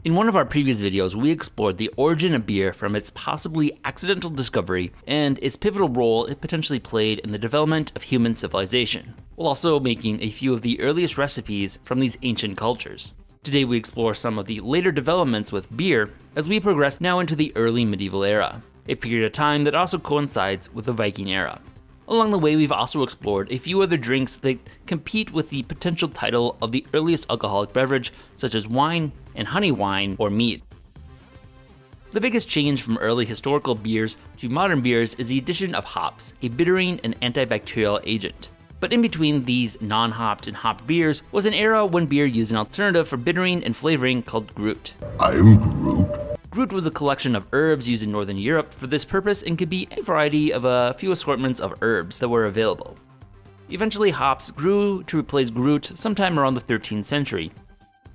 In one of our previous videos, we explored the origin of beer from its possibly accidental discovery and its pivotal role it potentially played in the development of human civilization, while also making a few of the earliest recipes from these ancient cultures. Today we explore some of the later developments with beer as we progress now into the early medieval era, a period of time that also coincides with the Viking era. Along the way, we've also explored a few other drinks that compete with the potential title of the earliest alcoholic beverage, such as wine and honey wine or mead. The biggest change from early historical beers to modern beers is the addition of hops, a bittering and antibacterial agent. But in between these non-hopped and hopped beers was an era when beer used an alternative for bittering and flavoring called Groot. I am Groot. Groot was a collection of herbs used in Northern Europe for this purpose and could be a variety of a few assortments of herbs that were available. Eventually, hops grew to replace Groot sometime around the 13th century,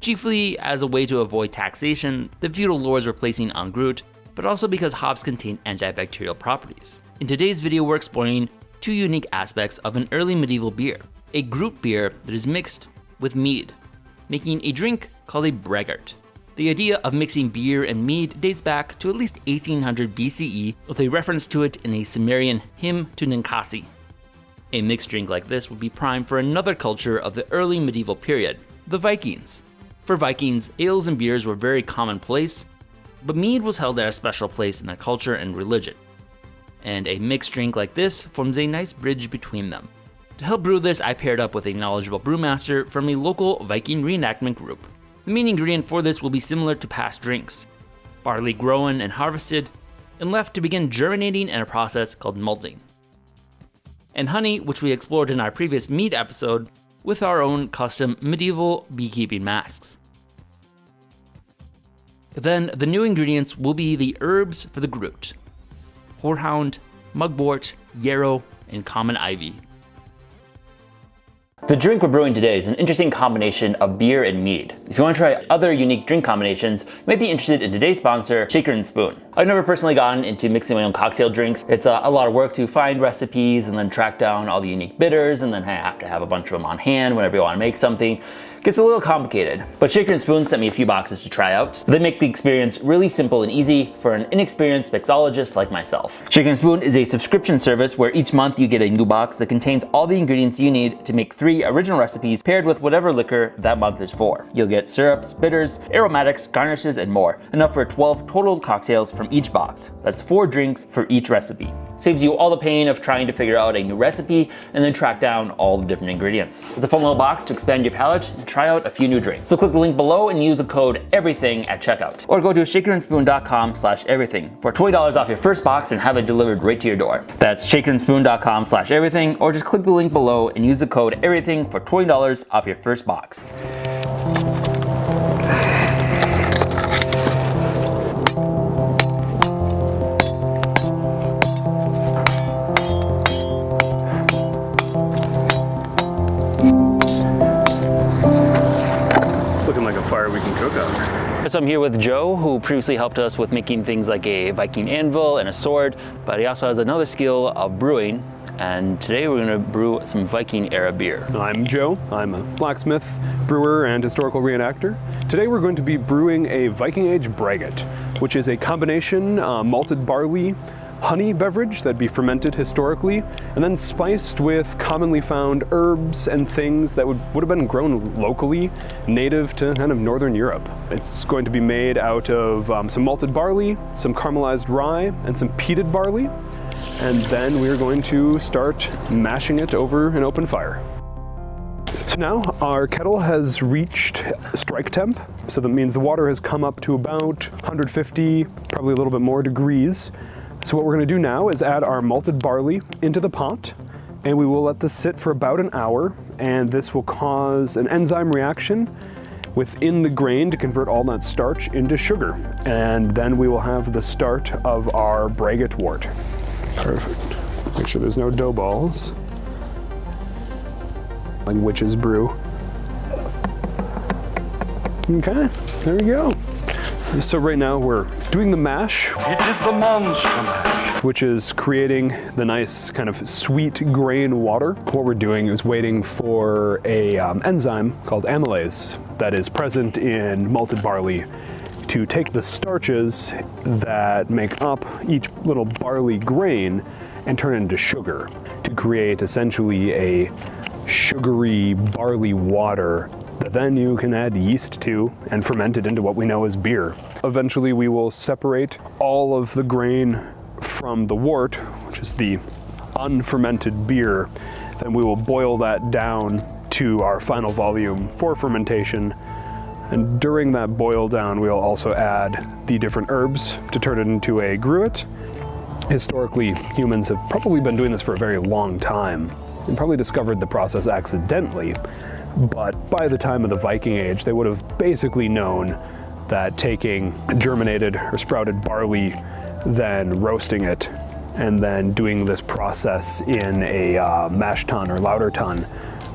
chiefly as a way to avoid taxation that feudal lords were placing on Groot, but also because hops contain antibacterial properties. In today's video, we're exploring two unique aspects of an early medieval beer, a Groot beer that is mixed with mead, making a drink called a braggart. The idea of mixing beer and mead dates back to at least 1800 BCE, with a reference to it in a Sumerian hymn to Ninkasi. A mixed drink like this would be prime for another culture of the early medieval period, the Vikings. For Vikings, ales and beers were very commonplace, but mead was held at a special place in their culture and religion. And a mixed drink like this forms a nice bridge between them. To help brew this, I paired up with a knowledgeable brewmaster from a local Viking reenactment group. The main ingredient for this will be similar to past drinks: barley grown and harvested, and left to begin germinating in a process called malting. And honey, which we explored in our previous mead episode, with our own custom medieval beekeeping masks. Then the new ingredients will be the herbs for the Groot: horehound, mugwort, yarrow, and common ivy. The drink we're brewing today is an interesting combination of beer and mead. If you want to try other unique drink combinations, you may be interested in today's sponsor, Shaker and Spoon. I've never personally gotten into mixing my own cocktail drinks. It's a lot of work to find recipes and then track down all the unique bitters, and then I have to have a bunch of them on hand whenever you want to make something. It gets a little complicated, but Shaker and Spoon sent me a few boxes to try out. They make the experience really simple and easy for an inexperienced mixologist like myself. Shaker and Spoon is a subscription service where each month you get a new box that contains all the ingredients you need to make 3 original recipes paired with whatever liquor that month is for. You'll get syrups, bitters, aromatics, garnishes, and more, enough for 12 total cocktails from each box. That's 4 drinks for each recipe. Saves you all the pain of trying to figure out a new recipe and then track down all the different ingredients. It's a fun little box to expand your palate and try out a few new drinks. So click the link below and use the code EVERYTHING at checkout. Or go to shakerandspoon.com/everything for $20 off your first box and have it delivered right to your door. That's shakerandspoon.com/everything, or just click the link below and use the code EVERYTHING for $20 off your first box. Fire we can cook on. So I'm here with Joe, who previously helped us with making things like a Viking anvil and a sword, but he also has another skill of brewing, and today we're going to brew some Viking era beer. I'm Joe. I'm a blacksmith, brewer, and historical reenactor. Today we're going to be brewing a Viking Age braggot, which is a combination malted barley honey beverage that'd be fermented historically and then spiced with commonly found herbs and things that would have been grown locally, native to kind of Northern Europe. It's going to be made out of some malted barley, some caramelized rye, and some peated barley. And then we're going to start mashing it over an open fire. So now our kettle has reached strike temp, so that means the water has come up to about 150, probably a little bit more degrees. So what we're going to do now is add our malted barley into the pot, and we will let this sit for about an hour, and this will cause an enzyme reaction within the grain to convert all that starch into sugar. And then we will have the start of our braggot wort. Perfect. Make sure there's no dough balls. Like witch's brew. Okay, there we go. So right now we're doing the mash. It is the monster mash, which is creating the nice kind of sweet grain water. What we're doing is waiting for a enzyme called amylase that is present in malted barley to take the starches that make up each little barley grain and turn it into sugar to create essentially a sugary barley water that then you can add yeast to and ferment it into what we know as beer. Eventually we will separate all of the grain from the wort, which is the unfermented beer. Then we will boil that down to our final volume for fermentation. And during that boil down, we'll also add the different herbs to turn it into a gruit. Historically, humans have probably been doing this for a very long time and probably discovered the process accidentally. But by the time of the Viking Age, they would have basically known that taking germinated or sprouted barley, then roasting it, and then doing this process in a mash tun or lauter tun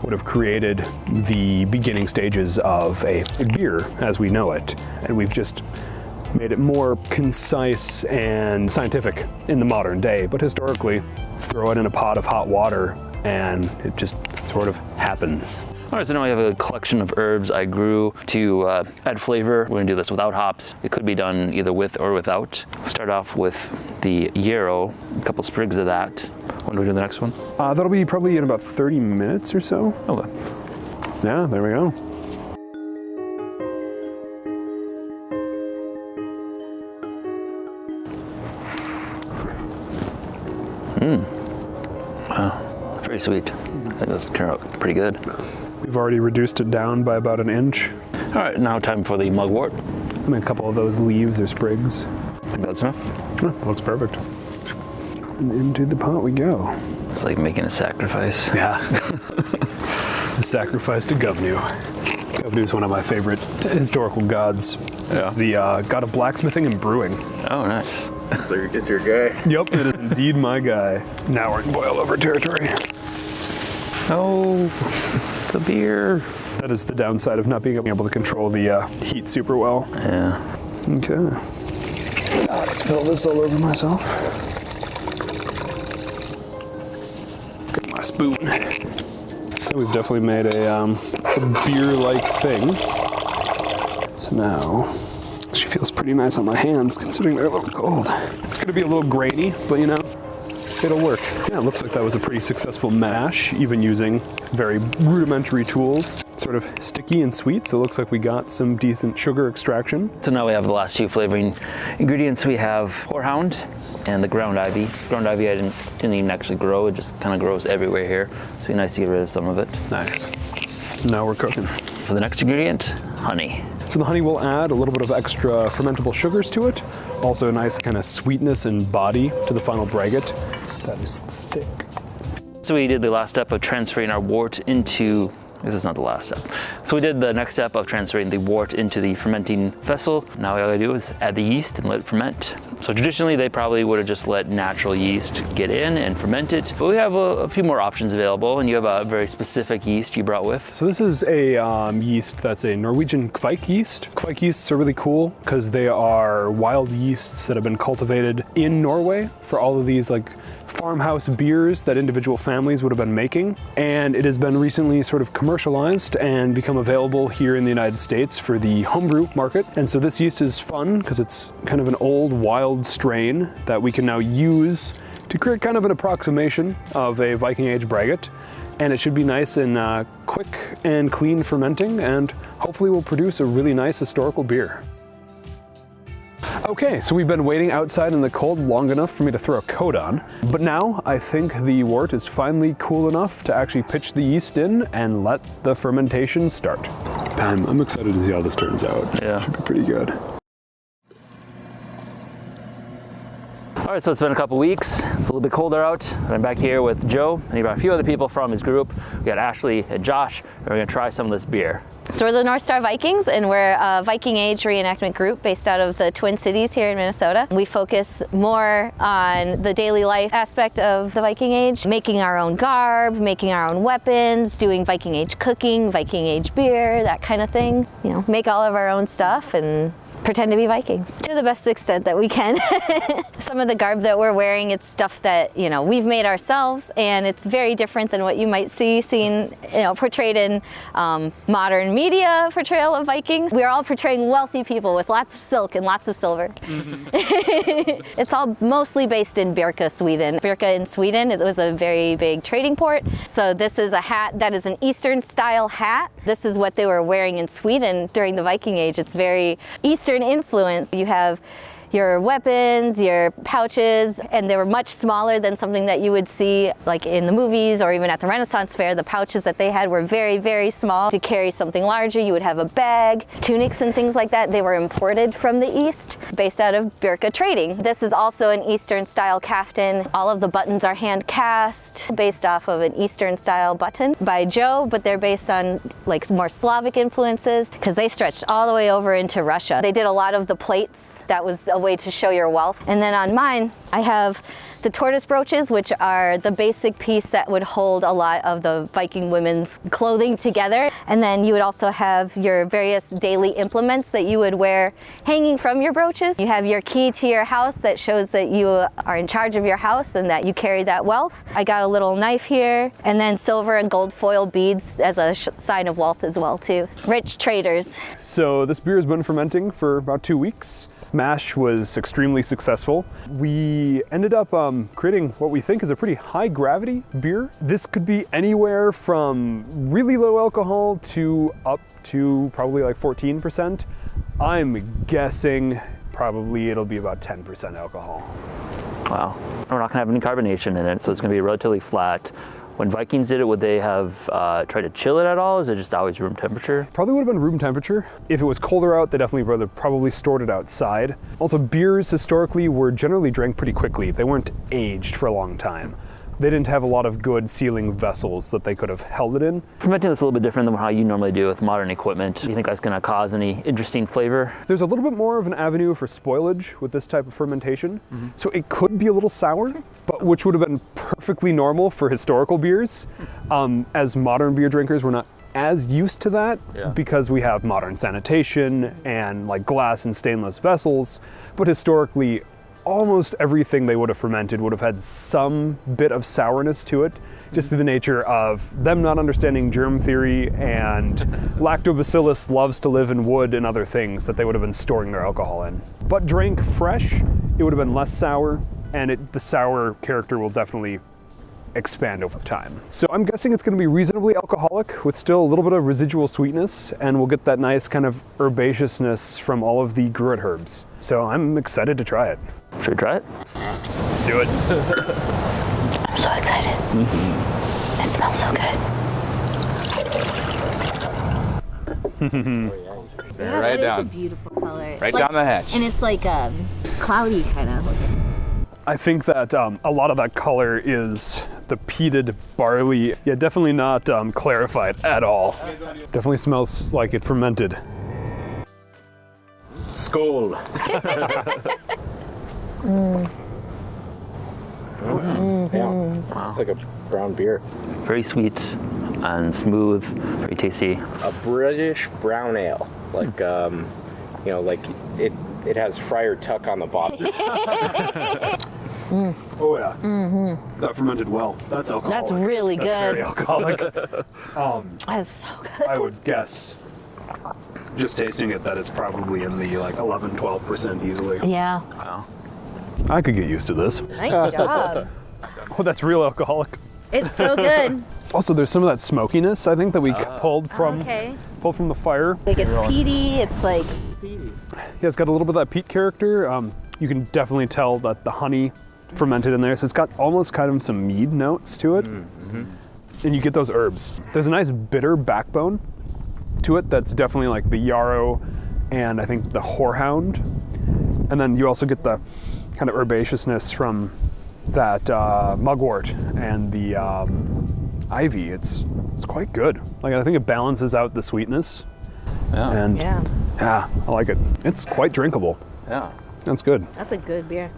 would have created the beginning stages of a beer as we know it. And we've just made it more concise and scientific in the modern day. But historically, throw it in a pot of hot water and it just sort of happens. All right, so now we have a collection of herbs I grew to add flavor. We're gonna do this without hops. It could be done either with or without. Start off with the yarrow, a couple sprigs of that. When do we do the next one? That'll be probably in about 30 minutes or so. Okay. Yeah, there we go. Wow, very sweet. I think this turned out pretty good. We've already reduced it down by about an inch. All right, now time for the mugwort. And a couple of those leaves or sprigs. I think that's enough. Yeah, that looks perfect. And into the pot we go. It's like making a sacrifice. Yeah. The sacrifice to Govnu. Govnu is one of my favorite historical gods. Yeah. It's the god of blacksmithing and brewing. Oh, nice. So it's your guy. Yep, it is indeed my guy. Now we're in boil over territory. Oh, the beer. That is the downside of not being able to control the heat super well. Yeah. Okay. I spilled this all over myself. Got my spoon. So we've definitely made a beer-like thing. So now, she feels pretty nice on my hands, considering they're a little cold. It's gonna be a little grainy, but you know, it'll work. Yeah, it looks like that was a pretty successful mash, even using very rudimentary tools. Sort of sticky and sweet, so it looks like we got some decent sugar extraction. So now we have the last two flavoring ingredients. We have horehound and the ground ivy. Ground ivy I didn't even actually grow, it just kind of grows everywhere here. So it'd be nice to get rid of some of it. Nice. Now we're cooking. For the next ingredient, honey. So the honey will add a little bit of extra fermentable sugars to it. Also a nice kind of sweetness and body to the final braggot. That is thick. So we did the last step of transferring our wort into, this is not the last step. So we did the next step of transferring the wort into the fermenting vessel. Now all I gotta do is add the yeast and let it ferment. So traditionally they probably would have just let natural yeast get in and ferment it, but we have a few more options available, and you have a very specific yeast you brought with. So this is a yeast that's a Norwegian kvike yeast. Kvike yeasts are really cool because they are wild yeasts that have been cultivated in Norway for all of these like farmhouse beers that individual families would have been making. And it has been recently sort of commercialized and become available here in the United States for the homebrew market. And so this yeast is fun because it's kind of an old wild strain that we can now use to create kind of an approximation of a Viking Age braggot. And it should be nice and quick and clean fermenting, and hopefully will produce a really nice historical beer. Okay, so we've been waiting outside in the cold long enough for me to throw a coat on, but now I think the wort is finally cool enough to actually pitch the yeast in and let the fermentation start. I'm excited to see how this turns out. Yeah. Should be pretty good. All right, so it's been a couple weeks. It's a little bit colder out. And I'm back here with Joe, and he brought a few other people from his group. We got Ashley and Josh, and we're gonna try some of this beer. So we're the North Star Vikings, and we're a Viking Age reenactment group based out of the Twin Cities here in Minnesota. We focus more on the daily life aspect of the Viking Age, making our own garb, making our own weapons, doing Viking Age cooking, Viking Age beer, that kind of thing. You know, make all of our own stuff and pretend to be Vikings to the best extent that we can. Some of the garb that we're wearing, it's stuff that, you know, we've made ourselves, and it's very different than what you might see seen, you know, portrayed in modern media portrayal of Vikings. We're all portraying wealthy people with lots of silk and lots of silver. It's all mostly based in Birka, Sweden. Birka in Sweden, it was a very big trading port. So this is a hat that is an Eastern style hat. This is what they were wearing in Sweden during the Viking Age. It's very Eastern influence. You have your weapons, your pouches, and they were much smaller than something that you would see like in the movies or even at the Renaissance Fair. The pouches that they had were very, very small. To carry something larger, you would have a bag. Tunics and things like that, they were imported from the East, based out of Birka trading. This is also an Eastern style kaftan. All of the buttons are hand cast, based off of an Eastern style button by Joe, but they're based on like more Slavic influences because they stretched all the way over into Russia. They did a lot of the plates. That was a way to show your wealth. And then on mine, I have the tortoise brooches, which are the basic piece that would hold a lot of the Viking women's clothing together. And then you would also have your various daily implements that you would wear hanging from your brooches. You have your key to your house that shows that you are in charge of your house and that you carry that wealth. I got a little knife here, and then silver and gold foil beads as a sign of wealth as well too. Rich traders. So this beer has been fermenting for about 2 weeks. Mash was extremely successful. We ended up creating what we think is a pretty high gravity beer. This could be anywhere from really low alcohol to up to probably like 14%. I'm guessing probably it'll be about 10% alcohol. Wow. We're not gonna have any carbonation in it, so it's gonna be relatively flat. When Vikings did it, would they have tried to chill it at all? Is it just always room temperature? Probably would have been room temperature. If it was colder out, they definitely would have probably stored it outside. Also, beers historically were generally drank pretty quickly. They weren't aged for a long time. They didn't have a lot of good sealing vessels that they could have held it in. Fermenting is a little bit different than how you normally do with modern equipment. Do you think that's gonna cause any interesting flavor? There's a little bit more of an avenue for spoilage with this type of fermentation. So it could be a little sour, but which would have been perfectly normal for historical beers. As modern beer drinkers, we're not as used to that because we have modern sanitation and like glass and stainless vessels, but historically, almost everything they would have fermented would have had some bit of sourness to it, just through the nature of them not understanding germ theory, and lactobacillus loves to live in wood and other things that they would have been storing their alcohol in. But drank fresh, it would have been less sour, and the sour character will definitely expand over time. So I'm guessing it's going to be reasonably alcoholic with still a little bit of residual sweetness, and we'll get that nice kind of herbaceousness from all of the gruit herbs. So I'm excited to try it. Should we try it? Yes. Let's do it. I'm so excited. It smells so good. Yeah, right that down. is a beautiful color. Right down the hatch. And it's like cloudy kind of. I think that a lot of that color is the peated barley. Yeah, definitely not clarified at all. Definitely smells like it fermented. Skål. Yeah, it's like a brown beer. Very sweet and smooth, very tasty. A British brown ale, like you know, like it has Friar Tuck on the bottom. Oh yeah. That fermented well. That's alcoholic. That's really good. That's very alcoholic. That's so good. I would guess, just tasting it, that it's probably in the like 11-12% easily. Yeah. Wow. I could get used to this. Nice job. Oh, that's real alcoholic. It's so good. Also, there's some of that smokiness I think that we pulled from the fire. Like it's peaty. It's like Yeah, it's got a little bit of that peat character. You can definitely tell that the honey fermented in there, so it's got almost kind of some mead notes to it. And you get those herbs. There's a nice bitter backbone to it that's definitely like the yarrow and I think the horehound. And then you also get the kind of herbaceousness from that mugwort and the ivy. It's quite good. Like, I think it balances out the sweetness. Yeah. And yeah, I like it. It's quite drinkable. Yeah. That's good. that's a good beer.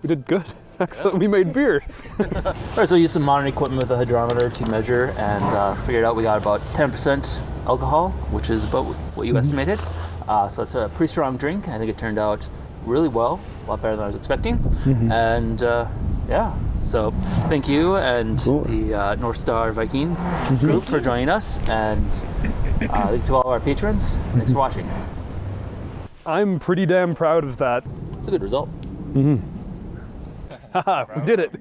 We did good. Excellent. We made beer. All right, so we used some modern equipment with a hydrometer to measure and figured out we got about 10% alcohol, which is about what you estimated. So it's a pretty strong drink. I think it turned out really well, a lot better than I was expecting. And yeah, so thank you and the North Star Viking group for joining us, and thank you to all of our patrons. Thanks for watching. I'm pretty damn proud of that. It's a good result. Haha, we did it.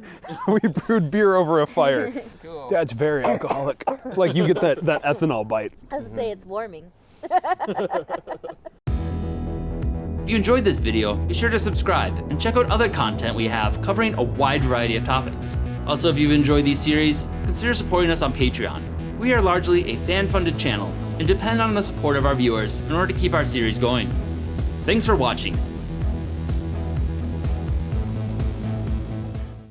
We brewed beer over a fire. That's very alcoholic. Like you get that ethanol bite. I was gonna say it's warming. If you enjoyed this video, be sure to subscribe and check out other content we have covering a wide variety of topics. Also, if you've enjoyed these series, consider supporting us on Patreon. We are largely a fan-funded channel and depend on the support of our viewers in order to keep our series going. Thanks for watching.